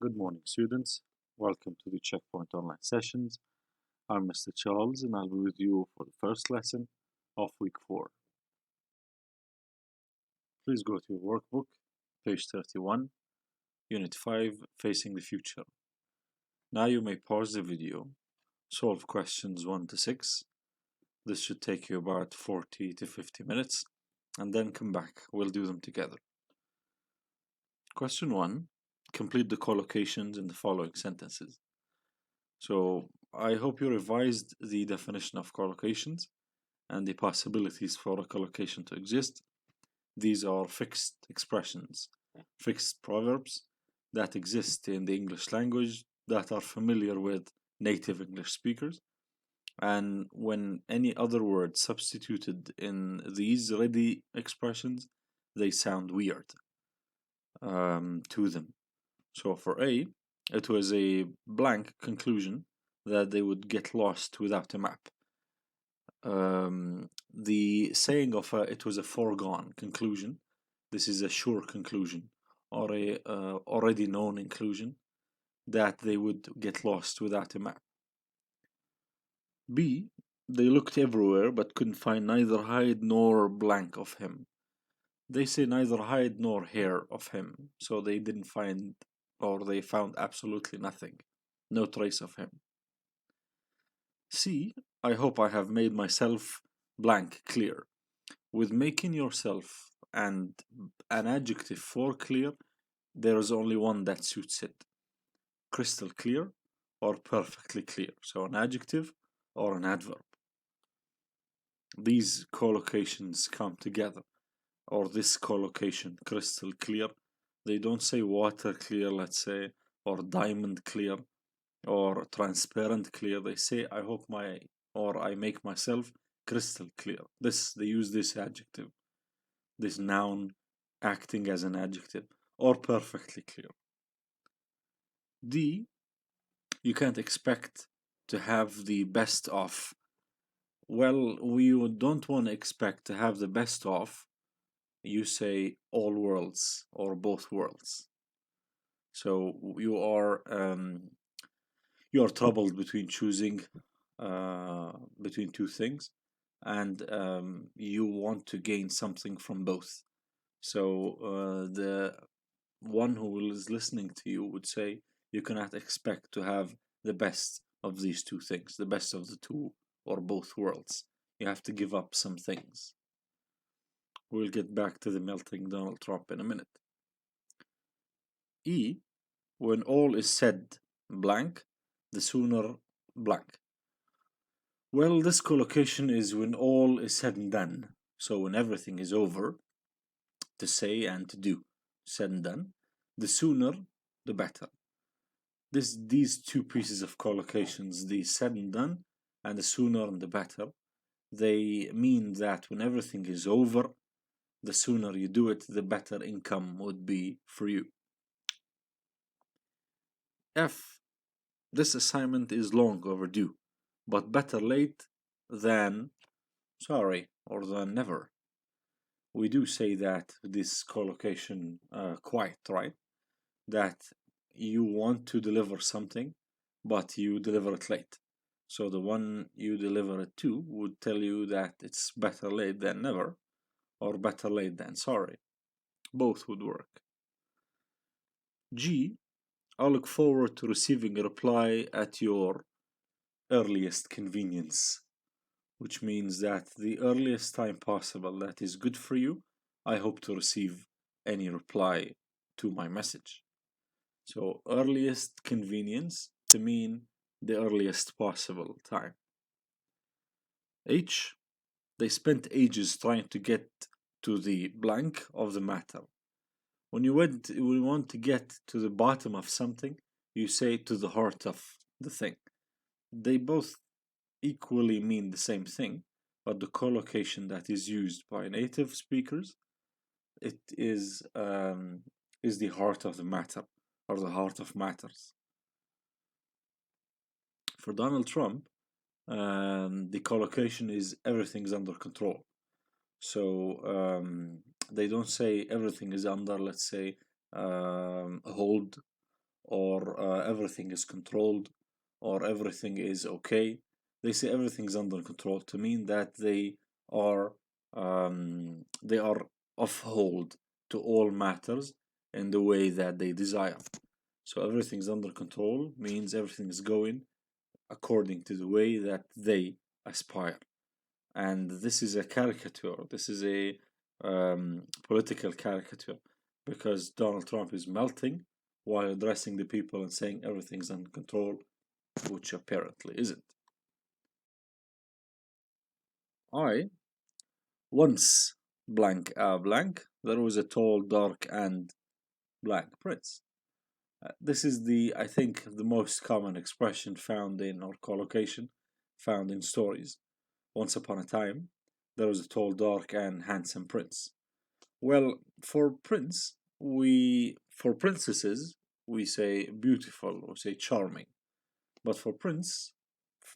Good morning, students. Welcome to the Checkpoint Online Sessions. I'm Mr. Charles and I'll be with you for the first lesson of week 4. Please go to your workbook, page 31, Unit 5, Facing the Future. Now you may pause the video, solve questions 1 to 6. This should take you about 40 to 50 minutes, and then come back. We'll do them together. Question 1. Complete the collocations in the following sentences. So I hope you revised the definition of collocations and the possibilities for a collocation to exist. These are fixed expressions, fixed proverbs that exist in the English language that are familiar with native English speakers. And when any other word substituted in these ready expressions, they sound weird to them. So for A, it was a blank conclusion that they would get lost without a map. The saying of it was a foregone conclusion, this is a sure conclusion, or a already known conclusion, that they would get lost without a map. B, they looked everywhere but couldn't find neither hide nor blank of him. They say neither hide nor hair of him, so they didn't find, or they found absolutely nothing, no trace of him. C, I hope I have made myself blank clear. With making yourself and an adjective for clear, there is only one that suits it. Crystal clear or perfectly clear. So an adjective or an adverb. These collocations come together. Or this collocation, crystal clear. They don't say water clear, let's say, or diamond clear, or transparent clear. They say I hope I make myself crystal clear. They use this adjective, this noun acting as an adjective, or perfectly clear. D, you can't expect to have the best of. Well, we don't want to expect to have the best of. You say all worlds or both worlds. So you are troubled between choosing between two things, and you want to gain something from both. So the one who is listening to you would say you cannot expect to have the best of these two things, the best of the two or both worlds. You have to give up some things. We'll get back to the melting Donald Trump in a minute. E, when all is said blank, the sooner blank. Well, this collocation is when all is said and done. So when everything is over, to say and to do, said and done, the sooner the better. These two pieces of collocations, the said and done and the sooner and the better, they mean that when everything is over, the sooner you do it, the better income would be for you. F, this assignment is long overdue, but better late than sorry or than never. We do say that this collocation quite, right? That you want to deliver something, but you deliver it late. So the one you deliver it to would tell you that it's better late than never, or better late than sorry. Both would work. G, I look forward to receiving a reply at your earliest convenience, which means that the earliest time possible that is good for you, I hope to receive any reply to my message. So earliest convenience to mean the earliest possible time. H, they spent ages trying to get to the blank of the matter. When you want to get to the bottom of something, you say to the heart of the thing. They both equally mean the same thing, but the collocation that is used by native speakers, it is the heart of the matter, or the heart of matters. For Donald Trump, the collocation is everything's under control. So they don't say everything is under, let's say, hold, or everything is controlled, or everything is okay. They say everything's under control to mean that they are off hold to all matters in the way that they desire. So everything's under control means everything is going according to the way that they aspire. And this is a caricature. This is a political caricature because Donald Trump is melting while addressing the people and saying everything's under control, which apparently isn't. I once blank a blank. There was a tall, dark, and black prince. This is I think, the most common expression found in, or collocation found in stories. Once upon a time, there was a tall, dark, and handsome prince. Well, for princesses, we say beautiful or say charming. But for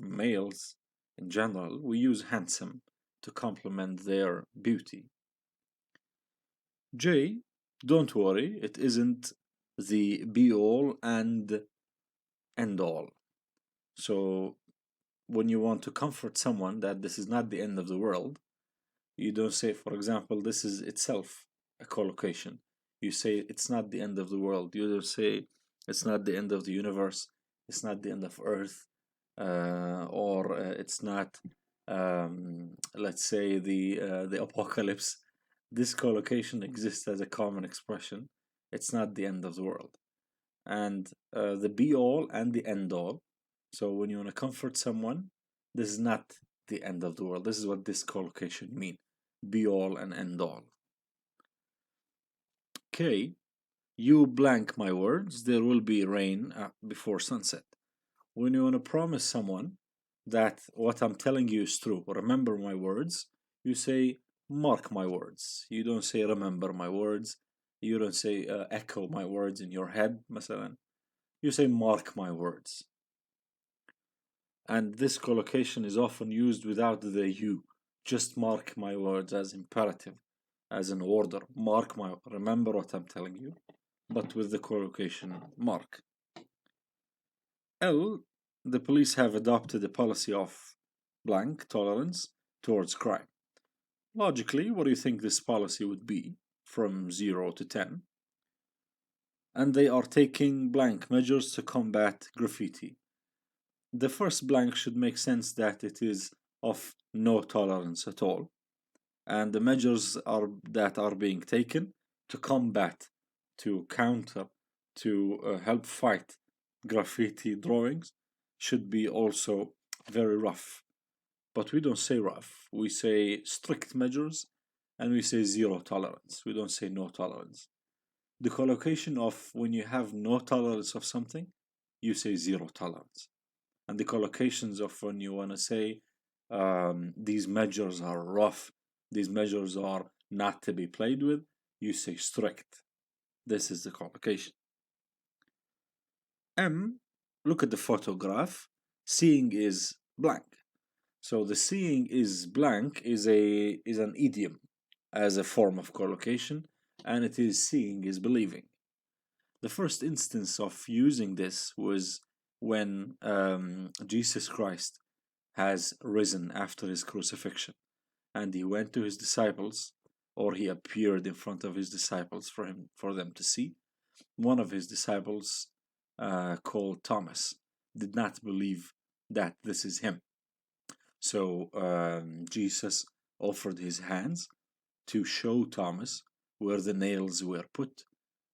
males in general, we use handsome to complement their beauty. J, don't worry, it isn't the be all and end all. So when you want to comfort someone that this is not the end of the world, you don't say, for example, this is itself a collocation. You say it's not the end of the world. You don't say it's not the end of the universe. It's not the end of Earth, or it's not, let's say, the apocalypse. This collocation exists as a common expression. It's not the end of the world, and the be all and the end all. So when you want to comfort someone, this is not the end of the world. This is what this collocation means: be all and end all. K, you blank my words, there will be rain before sunset. When you want to promise someone that what I'm telling you is true, remember my words, you say mark my words. You don't say remember my words. You don't say echo my words in your head, مثلا. You say mark my words. And this collocation is often used without the you. Just mark my words as imperative, as an order. Remember what I'm telling you, but with the collocation mark. L, the police have adopted a policy of blank tolerance towards crime. Logically, what do you think this policy would be from 0 to 10? And they are taking blank measures to combat graffiti. The first blank should make sense that it is of no tolerance at all, and the measures that are being taken to combat, to counter, to help fight graffiti drawings should be also very rough. But we don't say rough, we say strict measures, and we say zero tolerance. We don't say no tolerance. The collocation of when you have no tolerance of something, you say zero tolerance. And the collocations of when you want to say these measures are rough, these measures are not to be played with, you say strict. This is the collocation. M, look at the photograph. Seeing is blank. So the seeing is blank is an idiom as a form of collocation, and it is seeing is believing. The first instance of using this was when Jesus Christ has risen after his crucifixion, and he went to his disciples, or he appeared in front of his disciples for them to see. One of his disciples, called Thomas, did not believe that this is him. So Jesus offered his hands to show Thomas where the nails were put,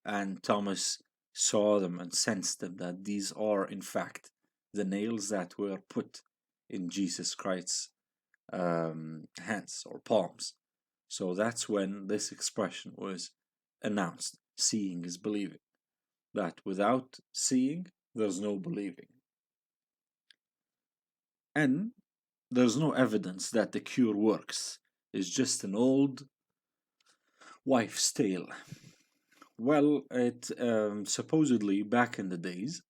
and Thomas saw them and sensed them that these are in fact the nails that were put in Jesus Christ's hands or palms. So that's when this expression was announced: seeing is believing. That without seeing, there's no believing. And there's no evidence that the cure works. It's just an old wife's tale. Well, it supposedly back in the days,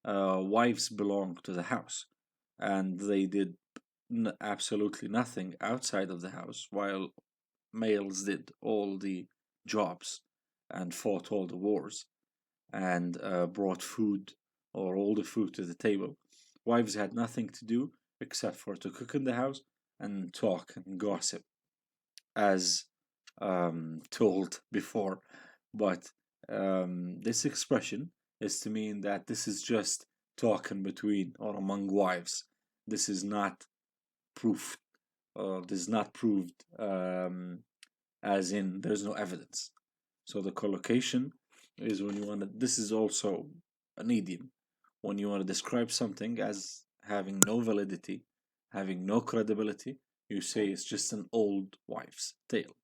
wives belonged to the house, and they did absolutely nothing outside of the house, while males did all the jobs and fought all the wars. and brought food or all the food to the table. Wives had nothing to do except for to cook in the house and talk and gossip, as told before. But this expression is to mean that this is just talking between or among wives. This is not proof. This is not proved, as in there's no evidence. So the collocation is when you want to. This is also an idiom when you want to describe something as having no validity, having no credibility. You say it's just an old wives' tale.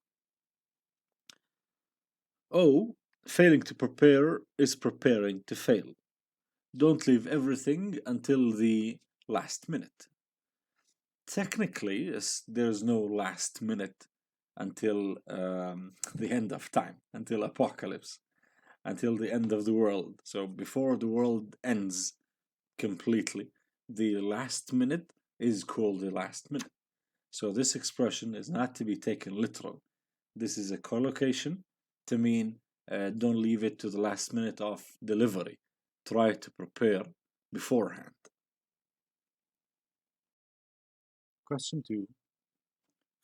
O, failing to prepare is preparing to fail. Don't leave everything until the last minute. Technically, there's no last minute until the end of time, until apocalypse, until the end of the world. So before the world ends completely, the last minute is called the last minute. So this expression is not to be taken literal. This is a collocation to mean don't leave it to the last minute of delivery. Try to prepare beforehand. Question 2.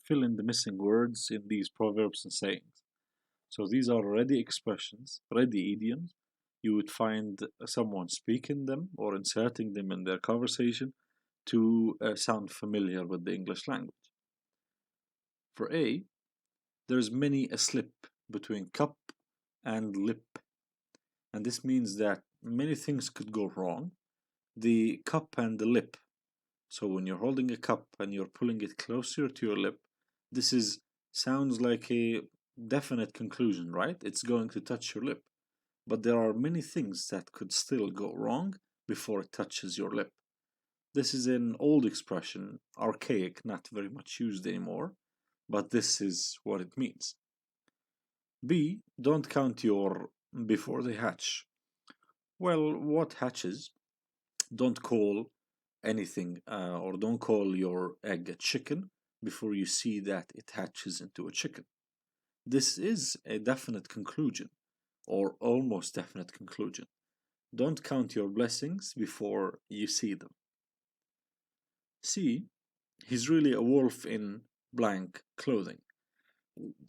Fill in the missing words in these proverbs and sayings. So these are ready expressions, ready idioms. You would find someone speaking them or inserting them in their conversation to sound familiar with the English language. For A, there's many a slip between cup and lip, and this means that many things could go wrong. The cup and the lip. So when you're holding a cup and you're pulling it closer to your lip, this is sounds like a definite conclusion, right? It's going to touch your lip. But there are many things that could still go wrong before it touches your lip. This is an old expression, archaic, not very much used anymore, but this is what it means. B, don't count your before they hatch. Well, what hatches? Don't call anything or don't call your egg a chicken before you see that it hatches into a chicken. This is a definite conclusion or almost definite conclusion. Don't count your blessings before you see them. C, he's really a wolf in blank clothing.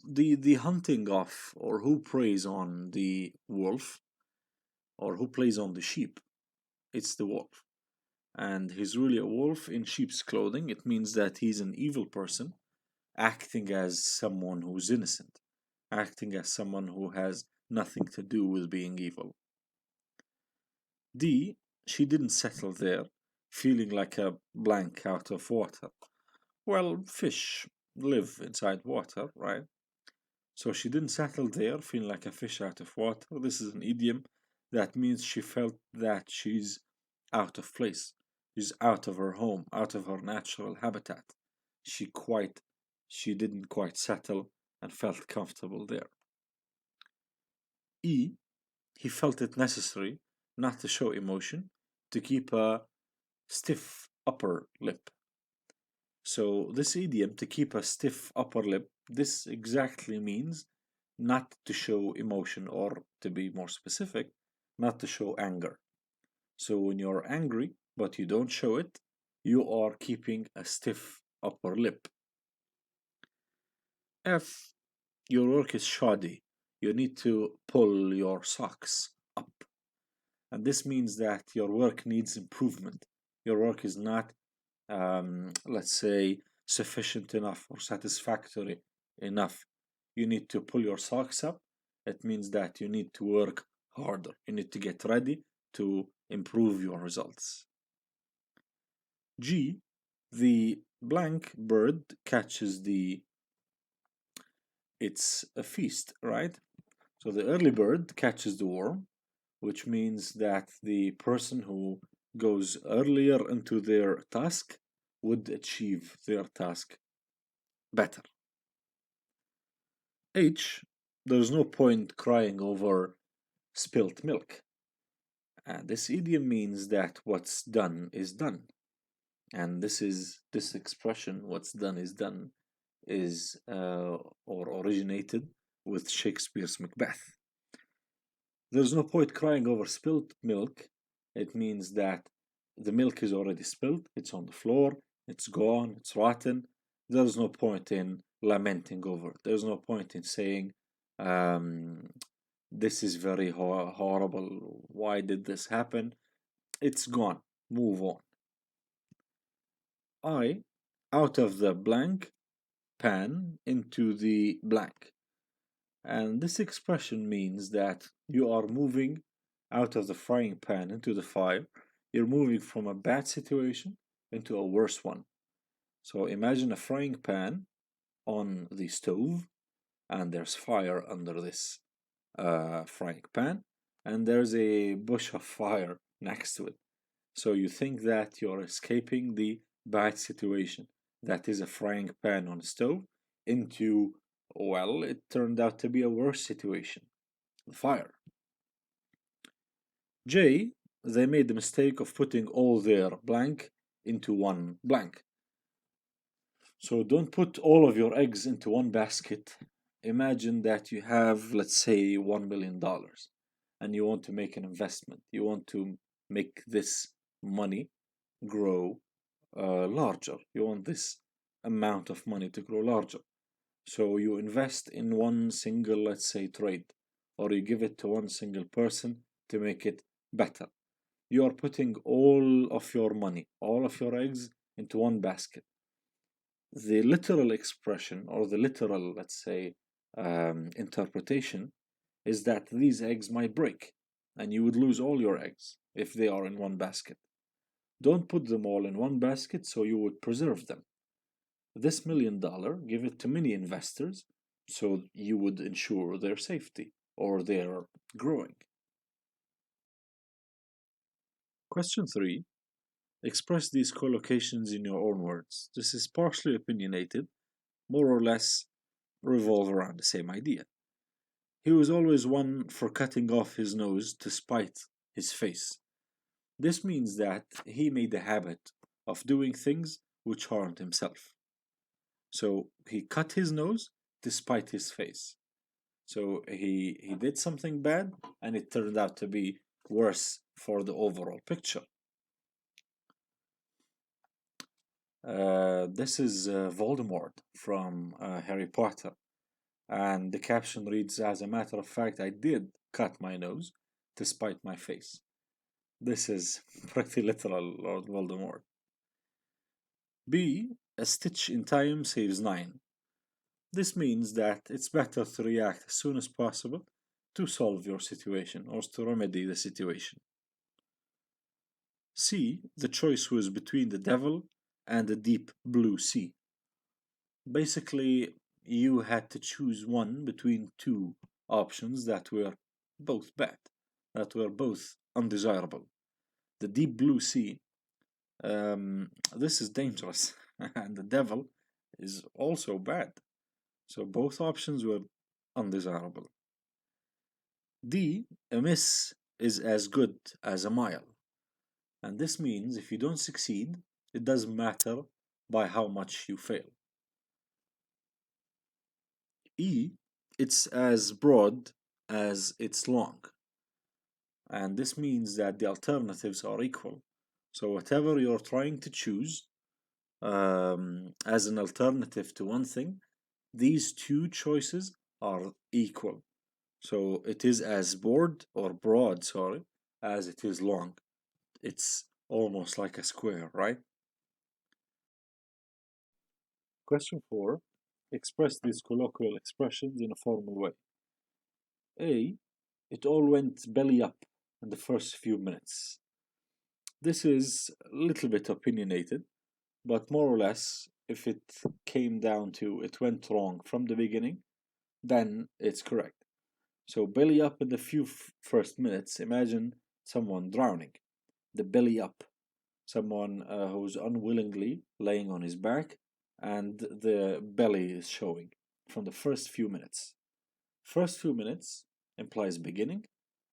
The hunting of or who preys on the wolf or who plays on the sheep, it's the wolf. And he's really a wolf in sheep's clothing. It means that he's an evil person acting as someone who's innocent, acting as someone who has nothing to do with being evil. D, she didn't settle there, feeling like a blank out of water. Well, fish live inside water, right? So she didn't settle there, feeling like a fish out of water. This is an idiom that means she felt that she's out of place. She's out of her home, out of her natural habitat. She quite she didn't quite settle and felt comfortable there. E, he felt it necessary not to show emotion, to keep a stiff upper lip. So this idiom, to keep a stiff upper lip, this exactly means not to show emotion, or to be more specific, not to show anger. So when you're angry but you don't show it, you are keeping a stiff upper lip. If your work is shoddy, you need to pull your socks up. And this means that your work needs improvement. Your work is not, let's say, sufficient enough or satisfactory enough. You need to pull your socks up. It means that you need to work harder. You need to get ready to improve your results. G, the blank bird catches it's a feast, right? So the early bird catches the worm, which means that the person who goes earlier into their task would achieve their task better. H, there's no point crying over spilt milk. This idiom means that what's done is done. And this expression, what's done is or originated with Shakespeare's Macbeth. There's no point crying over spilled milk. It means that the milk is already spilled, it's on the floor, it's gone, it's rotten. There's no point in lamenting over it. There's no point in saying, um, this is very horrible. Why did this happen? It's gone. Move on. I, out of the blank pan into the blank. And this expression means that you are moving out of the frying pan into the fire. You're moving from a bad situation into a worse one. So imagine a frying pan on the stove, and there's fire under this frying pan, and there's a bush of fire next to it. So you think that you're escaping the bad situation that is a frying pan on a stove into, well, it turned out to be a worse situation, the fire. J, they made the mistake of putting all their blank into one blank. So don't put all of your eggs into one basket. Imagine that you have, let's say, $1 million and you want to make an investment. You want to make this money grow larger. You want this amount of money to grow larger. So you invest in one single, let's say, trade, or you give it to one single person to make it better. You are putting all of your money, all of your eggs into one basket. The literal expression, or the literal, let's say, interpretation, is that these eggs might break and you would lose all your eggs if they are in one basket. Don't put them all in one basket so you would preserve them. This $1 million, give it to many investors so you would ensure their safety or their growing. Question 3. Express these collocations in your own words. This is partially opinionated, more or less revolve around the same idea. He was always one for cutting off his nose to spite his face. This means that he made a habit of doing things which harmed himself. So he cut his nose to spite his face. So he did something bad and it turned out to be worse for the overall picture. This is Voldemort from Harry Potter. And the caption reads, as a matter of fact, I did cut my nose to spite my face. This is pretty literal, Lord Voldemort. B. A stitch in time saves 9. This means that it's better to react as soon as possible to solve your situation or to remedy the situation. C. The choice was between the devil and the deep blue sea. Basically, you had to choose one between two options that were both bad, that were both undesirable. The deep blue sea, this is dangerous, and the devil is also bad. So both options were undesirable. D, a miss is as good as a mile. And this means if you don't succeed, it doesn't matter by how much you fail. E, it's as broad as it's long. And this means that the alternatives are equal. So whatever you're trying to choose as an alternative to one thing, these two choices are equal. So it is as broad, as it is long. It's almost like a square, right? Question 4. Express these colloquial expressions in a formal way. A. It all went belly up in the first few minutes. This is a little bit opinionated, but more or less, if it came down to it went wrong from the beginning, then it's correct. So, belly up in the few first minutes, imagine someone drowning. The belly up. Someone who's unwillingly laying on his back and the belly is showing from the first few minutes. First few minutes implies beginning,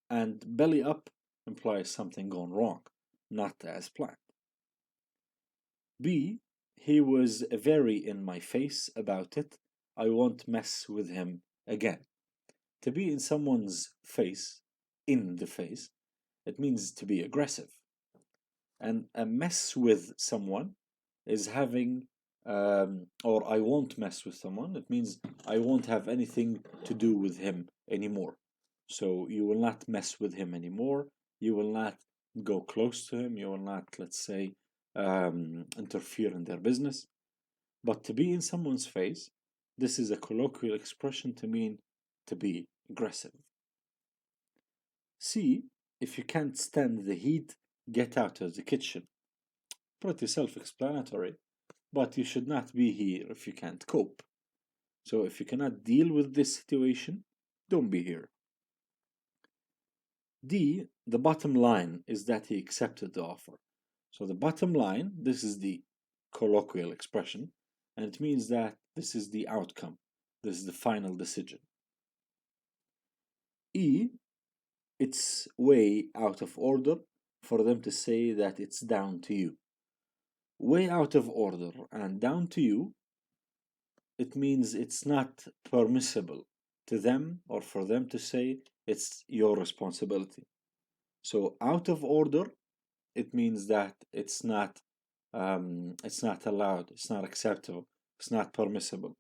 and belly up implies something gone wrong, not as planned. B. He was very in my face about it. I won't mess with him again. To be in someone's face in the face. It means to be aggressive. And a mess with someone is having, or I won't mess with someone. It means I won't have anything to do with him anymore. So you will not mess with him anymore. You will not go close to him. You will not, let's say, interfere in their business. But to be in someone's face, this is a colloquial expression to mean to be aggressive. C, if you can't stand the heat, get out of the kitchen. Pretty self explanatory, but you should not be here if you can't cope. So if you cannot deal with this situation, don't be here. D, the bottom line is that he accepted the offer. So the bottom line, this is the colloquial expression, and it means that this is the outcome. This is the final decision. E, it's way out of order for them to say that it's down to you. Way out of order and down to you, it means it's not permissible to them or for them to say it's your responsibility. So out of order, it means that it's not allowed, it's not acceptable, it's not permissible.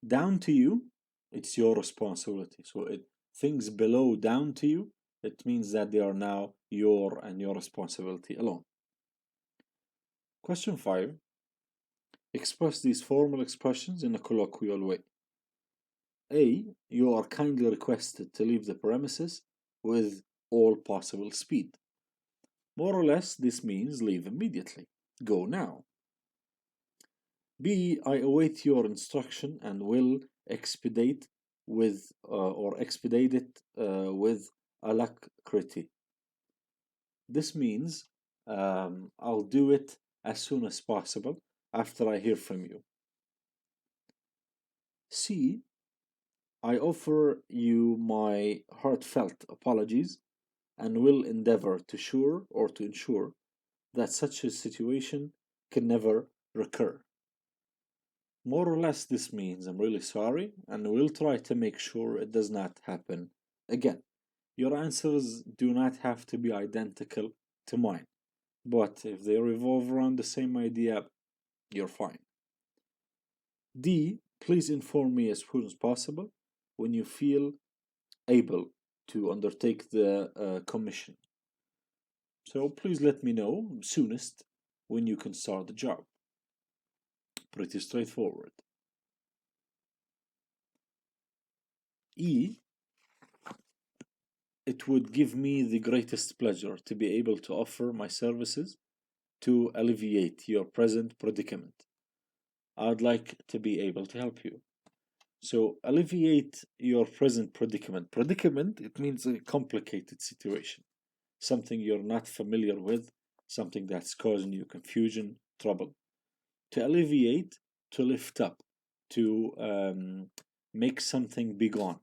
Down to you, it's your responsibility. So things below down to you, it means that they are now your responsibility alone. Question 5. Express these formal expressions in a colloquial way. A. You are kindly requested to leave the premises with all possible speed. More or less, this means leave immediately. Go now. B. I await your instruction and will expedite with expedite it with alacrity. This means I'll do it as soon as possible after I hear from you. C. I offer you my heartfelt apologies and will endeavor to ensure that such a situation can never recur. More or less, this means I'm really sorry and will try to make sure it does not happen again. Your answers do not have to be identical to mine, but if they revolve around the same idea, you're fine. D. Please inform me as soon as possible when you feel able to undertake the commission. So please let me know soonest when you can start the job. Pretty straightforward. E. It would give me the greatest pleasure to be able to offer my services to alleviate your present predicament. I'd like to be able to help you. So, alleviate your present predicament. Predicament, it means a complicated situation, something you're not familiar with, something that's causing you confusion, trouble. To alleviate, to lift up, to make something be gone.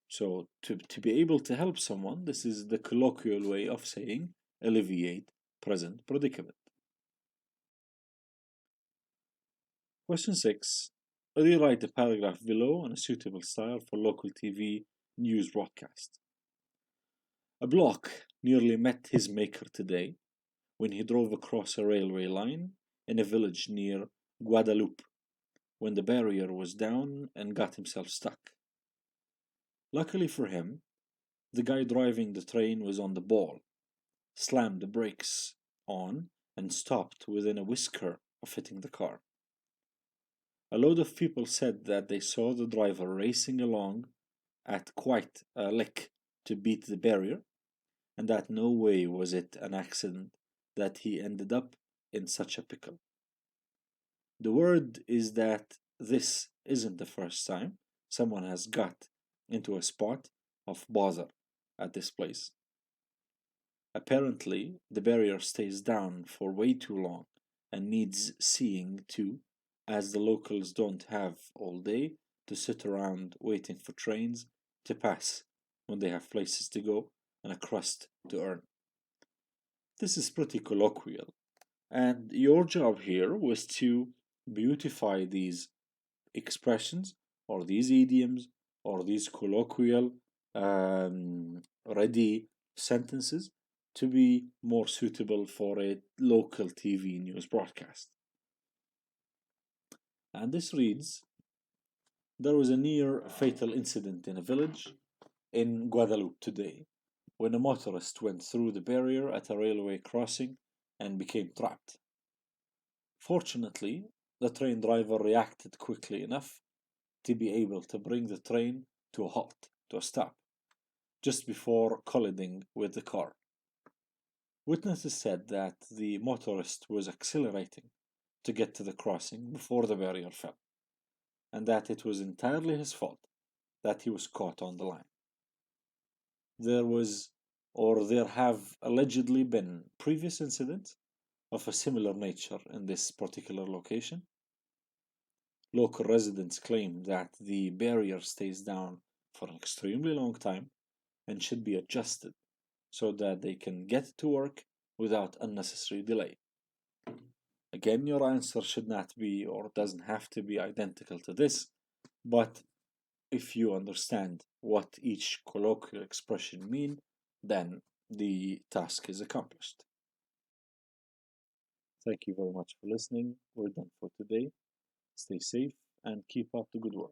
So to be able to help someone, this is the colloquial way of saying alleviate present predicament. Question 6. Rewrite the paragraph below in a suitable style for local TV news broadcast. A block nearly met his maker today when he drove across a railway line in a village near Guadeloupe when the barrier was down and got himself stuck. Luckily for him, the guy driving the train was on the ball, slammed the brakes on, and stopped within a whisker of hitting the car. A load of people said that they saw the driver racing along at quite a lick to beat the barrier, and that no way was it an accident that he ended up in such a pickle. The word is that this isn't the first time someone has got into a spot of bother at this place. Apparently, the barrier stays down for way too long and needs seeing to, as the locals don't have all day to sit around waiting for trains to pass when they have places to go and a crust to earn. This is pretty colloquial, and your job here was to beautify these expressions or these idioms or these colloquial ready sentences to be more suitable for a local TV news broadcast. And this reads, there was a near fatal incident in a village in Guadeloupe today when a motorist went through the barrier at a railway crossing and became trapped. Fortunately, the train driver reacted quickly enough to be able to bring the train to a halt, to a stop, just before colliding with the car. Witnesses said that the motorist was accelerating to get to the crossing before the barrier fell, and that it was entirely his fault that he was caught on the line. There was, or there have allegedly been, previous incidents of a similar nature in this particular location. Local residents claim that the barrier stays down for an extremely long time and should be adjusted so that they can get to work without unnecessary delay. Again, your answer should not be or doesn't have to be identical to this, but if you understand what each colloquial expression mean, then the task is accomplished. Thank you very much for listening. We're done for today. Stay safe and keep up the good work.